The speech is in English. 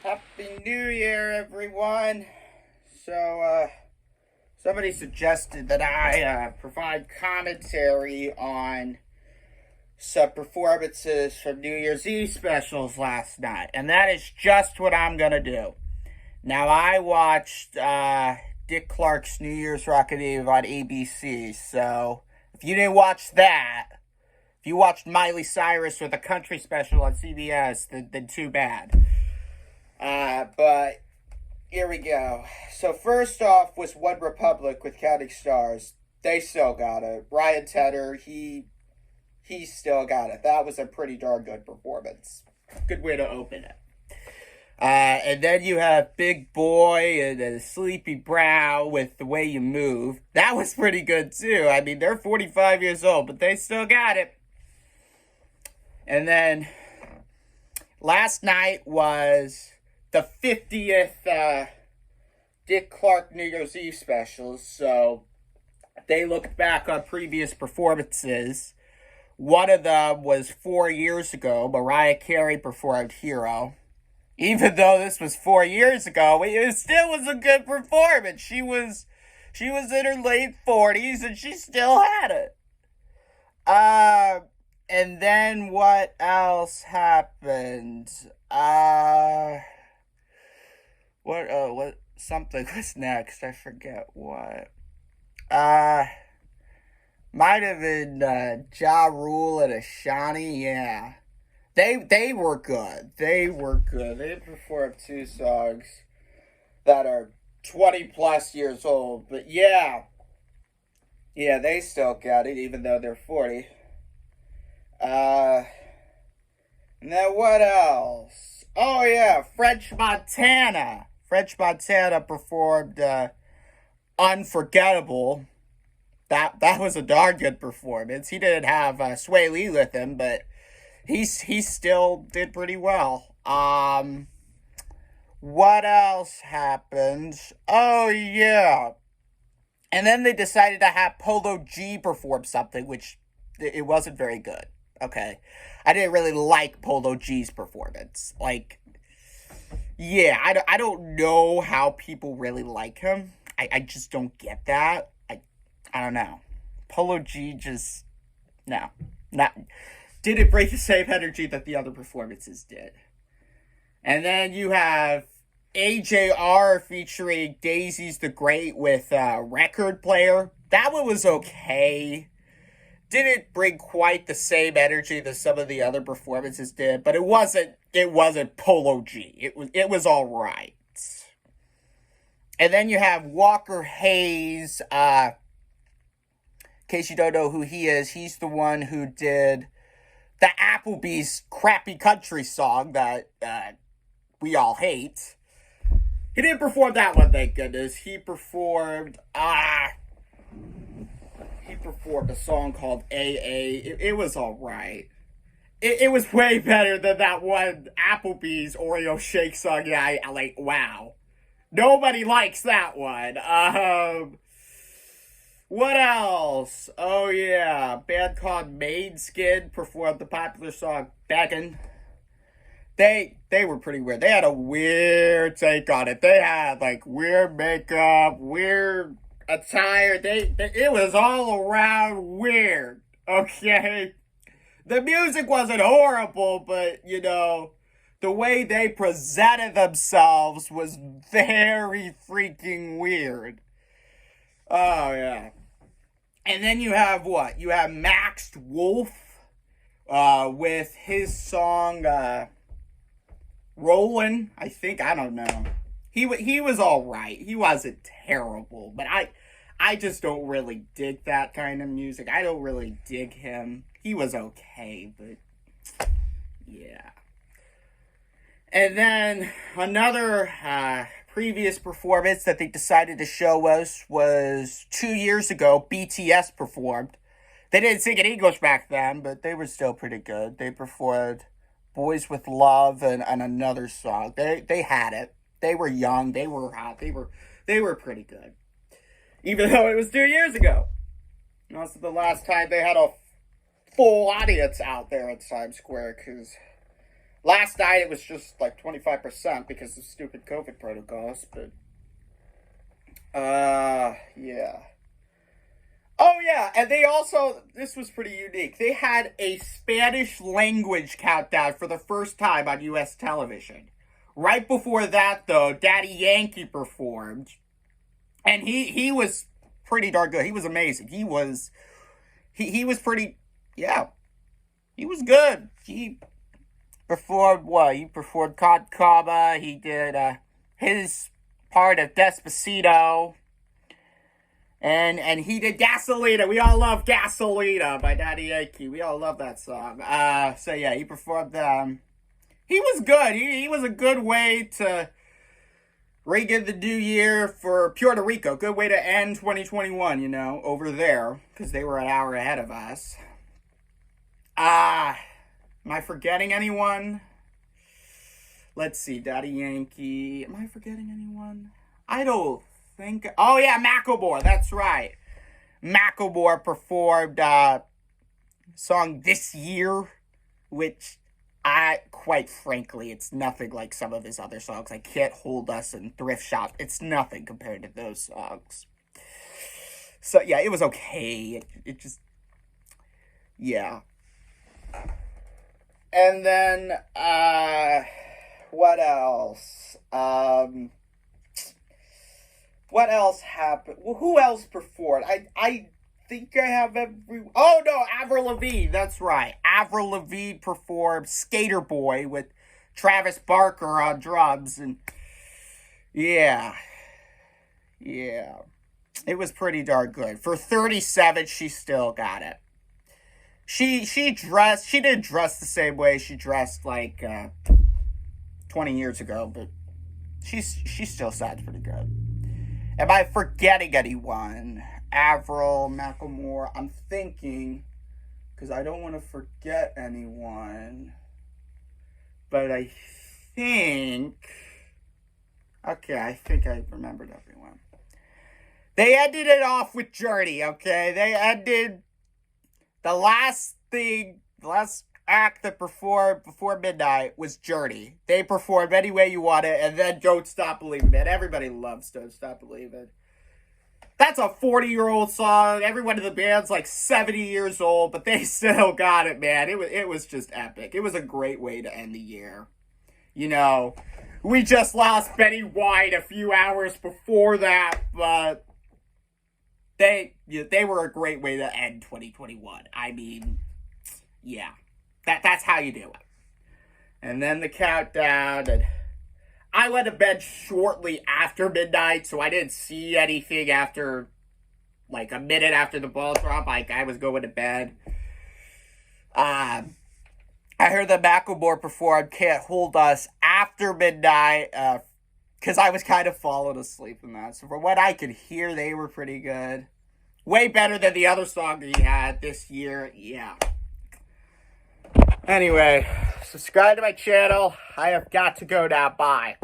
Happy New Year, everyone. So, somebody suggested that I provide commentary on some performances from New Year's Eve specials last night, and that is just what I'm gonna do. Now, I watched Dick Clark's New Year's Rockin' Eve on ABC, so if you didn't watch that, if you watched Miley Cyrus with a country special on CBS, then too bad. But here we go. So first off was One Republic with Counting Stars. They still got it. Ryan Tedder, he still got it. That was a pretty darn good performance. Good way to open it. And then you have Big Boy and a Sleepy Brow with The Way You Move. That was pretty good too. I mean, they're 45 years old, but they still got it. And then last night was the 50th Dick Clark New Year's Eve specials. So they looked back on previous performances. One of them was 4 years ago. Mariah Carey performed Hero. Even though this was 4 years ago, it still was a good performance. She was in her late 40s and she still had it. And then what else happened? What something was next. I forget what. Might have been Ja Rule and Ashani, yeah. They were good. They were good. They performed two songs that are 20 plus years old. But yeah. Yeah, they still got it, even though they're 40. And then what else? Oh yeah, French Montana. French Montana performed Unforgettable. That was a darn good performance. He didn't have Sway Lee with him, but he still did pretty well. What else happened? Oh yeah. And then they decided to have Polo G perform something, which it wasn't very good. Okay. I didn't really like Polo G's performance. Like, yeah, I don't know how people really like him. I just don't get that. I don't know. Polo G just, no. Didn't bring the same energy that the other performances did. And then you have AJR featuring Daisy's the Great with Record Player. That one was okay. Didn't bring quite the same energy that some of the other performances did, but it wasn't Polo G. It was all right. And then you have Walker Hayes. In case you don't know who he is, he's the one who did the Applebee's crappy country song that we all hate. He didn't perform that one, thank goodness. He performed a song called AA. It was alright. It was way better than that one Applebee's Oreo shake song. Yeah, wow. Nobody likes that one. What else? Oh yeah, a band called Skin performed the popular song Beggin'. They were pretty weird. They had a weird take on it. They had like weird makeup, weird attire. It was all around weird. Okay, the music wasn't horrible, but you know, the way they presented themselves was very freaking weird. Oh yeah. And then you have what? You have Maxed Wolf with his song Rollin', I think. I don't know. He was all right. He wasn't terrible, but I just don't really dig that kind of music. I don't really dig him. He was okay, but yeah. And then another previous performance that they decided to show us was 2 years ago. BTS performed. They didn't sing in English back then, but they were still pretty good. They performed Boys with Love and another song. They had it. They were young. They were hot. They were pretty good. Even though it was 2 years ago. And also the last time they had a full audience out there at Times Square, because Last night it was just like 25% because of stupid COVID protocols, but yeah. Oh yeah, and they also, this was pretty unique. They had a Spanish language countdown for the first time on US television. Right before that though, Daddy Yankee performed. And he was pretty darn good. He was amazing. He was pretty, yeah. He was good. He performed what? He performed Con Caba. He did his part of Despacito. And he did Gasolina. We all love Gasolina by Daddy Yankee. We all love that song. So yeah, he performed he was good. He was a good way to ring in the new year for Puerto Rico. Good way to end 2021, you know, over there. Because they were an hour ahead of us. Am I forgetting anyone? Let's see, Daddy Yankee. Am I forgetting anyone? I don't think. Oh yeah, Macklemore. That's right. Macklemore performed song This Year, which quite frankly, it's nothing like some of his other songs. I Can't Hold Us and Thrift Shop. It's nothing compared to those songs. So yeah, it was okay. It just, yeah. And then, what else? What else happened? Well, who else performed? I think I have Oh, no, Avril Lavigne. That's right. Avril Lavigne performed Skater Boy with Travis Barker on drums. And, yeah. Yeah. It was pretty darn good. For 37, she still got it. She didn't dress the same way she dressed like 20 years ago, but she still sounds pretty good. Am I forgetting anyone? Avril, Macklemore. I'm thinking, because I don't want to forget anyone, but I think, okay, I think I remembered everyone. They ended it off with Journey, okay? They ended the last act that performed before midnight was Journey. They performed Any Way You Want It, and then Don't Stop Believing, man. Everybody loves Don't Stop Believing. That's a 40-year-old song. Everyone in the band's like 70 years old, but they still got it, man. It was just epic. It was a great way to end the year. You know, we just lost Betty White a few hours before that, but they were a great way to end 2021. I mean, yeah. That's how you do it. And then the countdown, and I went to bed shortly after midnight, so I didn't see anything after, like, a minute after the ball drop. Like, I was going to bed. I heard that Macklemore performed Can't Hold Us after midnight, because I was kind of falling asleep in that. So from what I could hear, they were pretty good. Way better than the other song that he had this year. Yeah. Anyway, subscribe to my channel. I have got to go now. Bye.